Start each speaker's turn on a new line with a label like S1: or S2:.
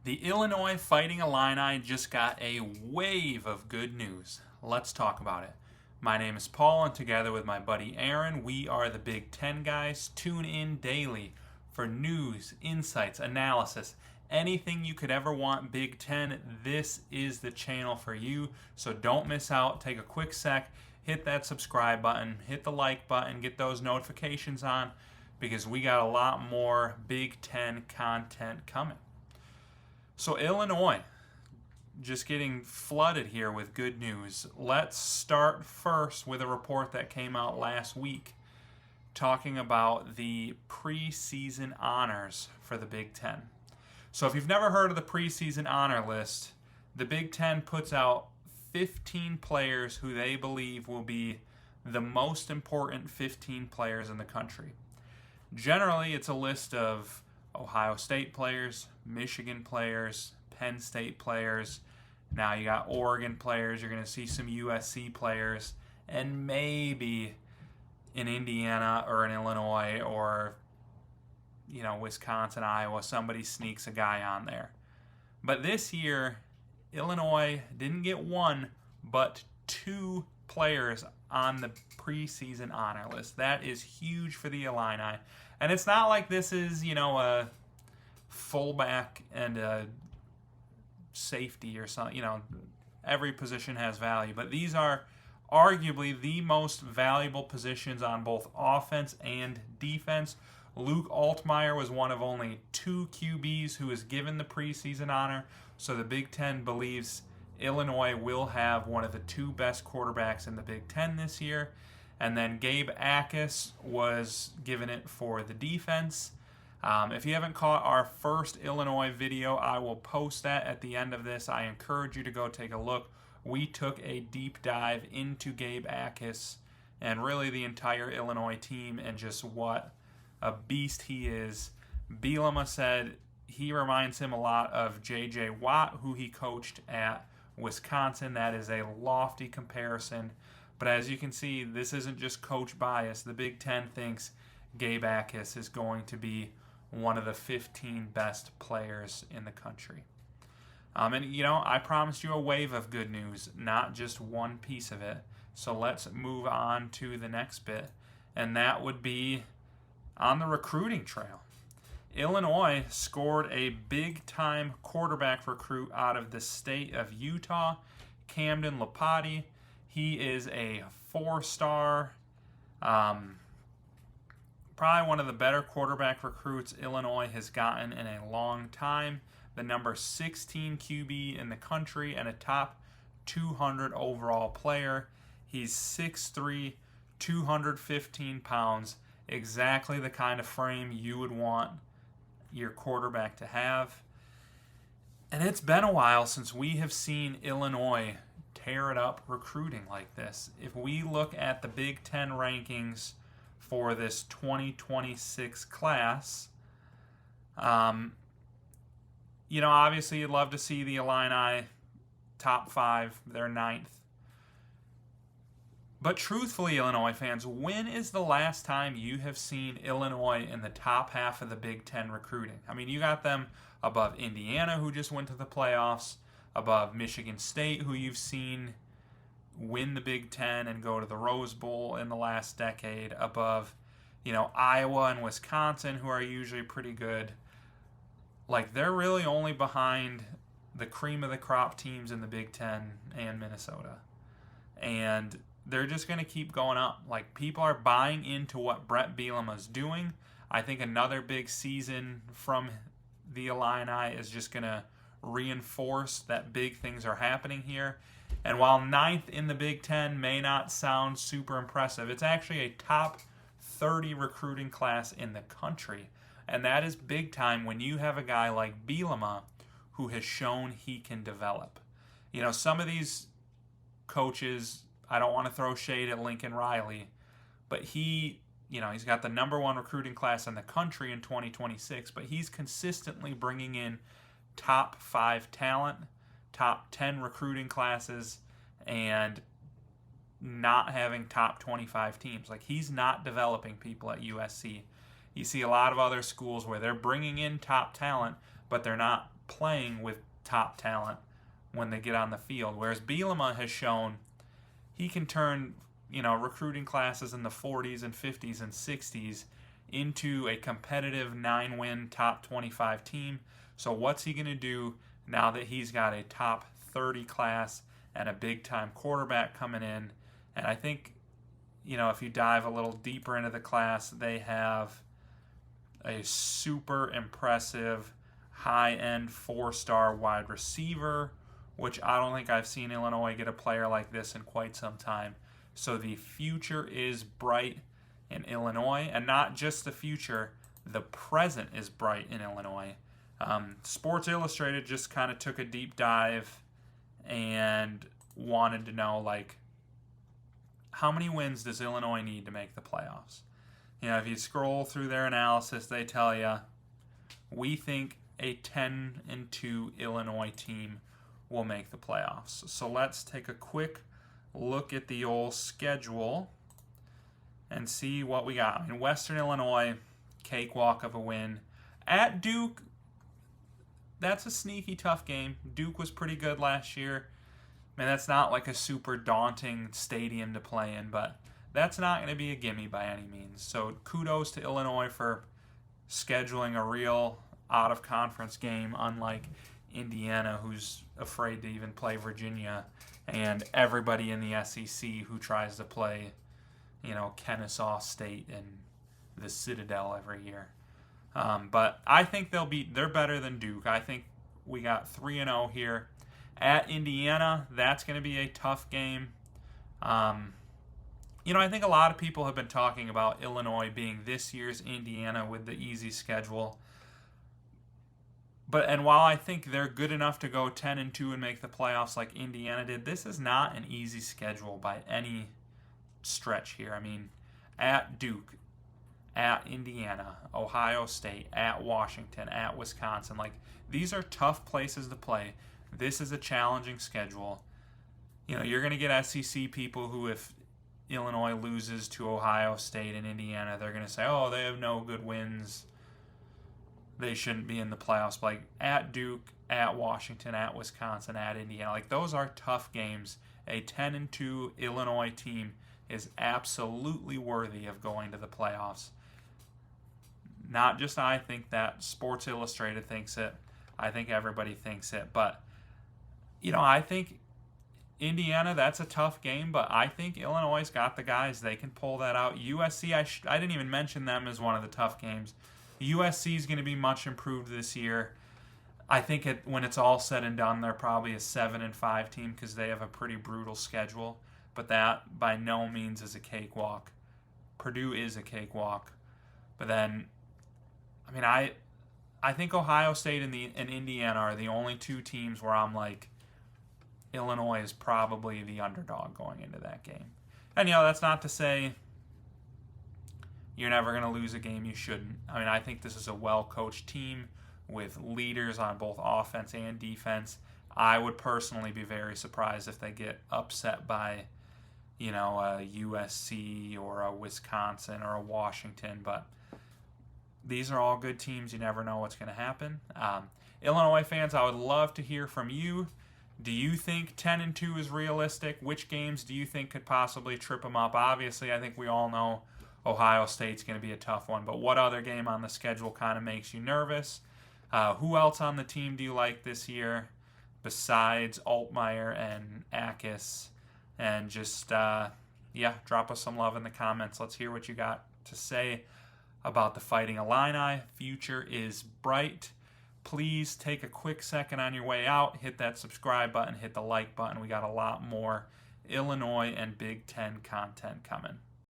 S1: The Illinois Fighting Illini just got a wave of good news. Let's talk about it. My name is Paul, and together with my buddy Aaron, we are the Big Ten guys. Tune in daily for news, insights, analysis, anything you could ever want Big Ten. This is the channel for you, so don't miss out. Take a quick sec, hit that subscribe button, hit the like button, get those notifications on, because we got a lot more Big Ten content coming. So Illinois, just getting flooded here with good news. Let's start first with a report that came out last week talking about the preseason honors for the Big Ten. So if you've never heard of the preseason honor list, the Big Ten puts out 15 players who they believe will be the most important 15 players in the country. Generally, it's a list of Ohio State players, Michigan players, Penn State players. Now you got Oregon players, you're going to see some USC players, and maybe in Indiana or in Illinois or, Wisconsin, Iowa, somebody sneaks a guy on there. But this year, Illinois didn't get one, but two players on the preseason honor list. That is huge for the Illini. And it's not like this is, a fullback and a safety or something. Every position has value. But these are arguably the most valuable positions on both offense and defense. Luke Altmaier was one of only two QBs who was given the preseason honor. So the Big Ten believes Illinois will have one of the two best quarterbacks in the Big Ten this year. And then Gabe Akis was given it for the defense. If you haven't caught our first Illinois video, I will post that at the end of this. I encourage you to go take a look. We took a deep dive into Gabe Akis and really the entire Illinois team and just what a beast he is. Bielema said he reminds him a lot of J.J. Watt, who he coached at Wisconsin. That is a lofty comparison. But as you can see, this isn't just coach bias. The Big Ten thinks Gabe Akis is going to be one of the 15 best players in the country. I promised you a wave of good news, not just one piece of it. So let's move on to the next bit, and that would be on the recruiting trail. Illinois scored a big-time quarterback recruit out of the state of Utah, Camden Lapati. He is a four-star, probably one of the better quarterback recruits Illinois has gotten in a long time. The number 16 QB in the country and a top 200 overall player. He's 6'3", 215 pounds, exactly the kind of frame you would want your quarterback to have. And it's been a while since we have seen Illinois tear it up recruiting like this. If we look at the Big Ten rankings for this 2026 class, obviously you'd love to see the Illini top 5, they're 9th. But truthfully, Illinois fans, when is the last time you have seen Illinois in the top half of the Big Ten recruiting? I mean, you got them above Indiana, who just went to the playoffs, above Michigan State, who you've seen win the Big Ten and go to the Rose Bowl in the last decade, above, Iowa and Wisconsin, who are usually pretty good. Like, they're really only behind the cream of the crop teams in the Big Ten and Minnesota. And they're just going to keep going up. Like, people are buying into what Brett Bielema's doing. I think another big season from the Illini is just going to reinforce that big things are happening here. And while 9th in the Big Ten may not sound super impressive, it's actually a top 30 recruiting class in the country. And that is big time when you have a guy like Bielema who has shown he can develop. Some of these coaches, I don't want to throw shade at Lincoln Riley, but he's got the number 1 recruiting class in the country in 2026, but he's consistently bringing in top 5 talent, top 10 recruiting classes, and not having top 25 teams. Like, he's not developing people at USC. You see a lot of other schools where they're bringing in top talent, but they're not playing with top talent when they get on the field. Whereas Bielema has shown he can turn, recruiting classes in the 40s and 50s and 60s into a competitive 9-win top 25 team. So what's he going to do now that he's got a top 30 class and a big-time quarterback coming in? And I think, if you dive a little deeper into the class, they have a super impressive high-end 4-star wide receiver, which I don't think I've seen Illinois get a player like this in quite some time. So the future is bright in Illinois, and not just the future, the present is bright in Illinois. Sports Illustrated just kind of took a deep dive and wanted to know, how many wins does Illinois need to make the playoffs? If you scroll through their analysis, they tell you, we think a 10-2 Illinois team will make the playoffs. So let's take a quick look at the old schedule and see what we got. Western Illinois, cakewalk of a win. At Duke, that's a sneaky tough game. Duke was pretty good last year. That's not like a super daunting stadium to play in, but that's not going to be a gimme by any means. So kudos to Illinois for scheduling a real out-of-conference game, unlike Indiana, who's afraid to even play Virginia, and everybody in the SEC who tries to play, Kennesaw State and the Citadel every year. But I think they're better than Duke. I think we got 3-0 here. At Indiana, that's going to be a tough game. I think a lot of people have been talking about Illinois being this year's Indiana with the easy schedule. And while I think they're good enough to go 10-2 and make the playoffs like Indiana did, this is not an easy schedule by any stretch here. At Duke, at Indiana, Ohio State, at Washington, at Wisconsin, these are tough places to play. This is a challenging schedule. You're going to get SEC people who, if Illinois loses to Ohio State and Indiana, they're going to say, oh, they have no good wins, they shouldn't be in the playoffs. But at Duke, at Washington, at Wisconsin, at Indiana, those are tough games. A 10-2 Illinois team is absolutely worthy of going to the playoffs. Not just I think that. Sports Illustrated thinks it. I think everybody thinks it. But, I think Indiana, that's a tough game, but I think Illinois' got the guys. They can pull that out. USC, I didn't even mention them as one of the tough games. USC is going to be much improved this year. I think when it's all said and done, they're probably a 7-5 team because they have a pretty brutal schedule. But that by no means is a cakewalk. Purdue is a cakewalk. But then, I think Ohio State and Indiana are the only two teams where I'm like, Illinois is probably the underdog going into that game. And, that's not to say you're never going to lose a game you shouldn't. I think this is a well-coached team with leaders on both offense and defense. I would personally be very surprised if they get upset by, a USC or a Wisconsin or a Washington. But these are all good teams. You never know what's going to happen. Illinois fans, I would love to hear from you. Do you think 10-2 is realistic? Which games do you think could possibly trip them up? Obviously, I think we all know Ohio State's going to be a tough one, but what other game on the schedule kind of makes you nervous? Who else on the team do you like this year besides Altmaier and Akis? And just, drop us some love in the comments. Let's hear what you got to say about the Fighting Illini. Future is bright. Please take a quick second on your way out, hit that subscribe button, hit the like button. We got a lot more Illinois and Big Ten content coming.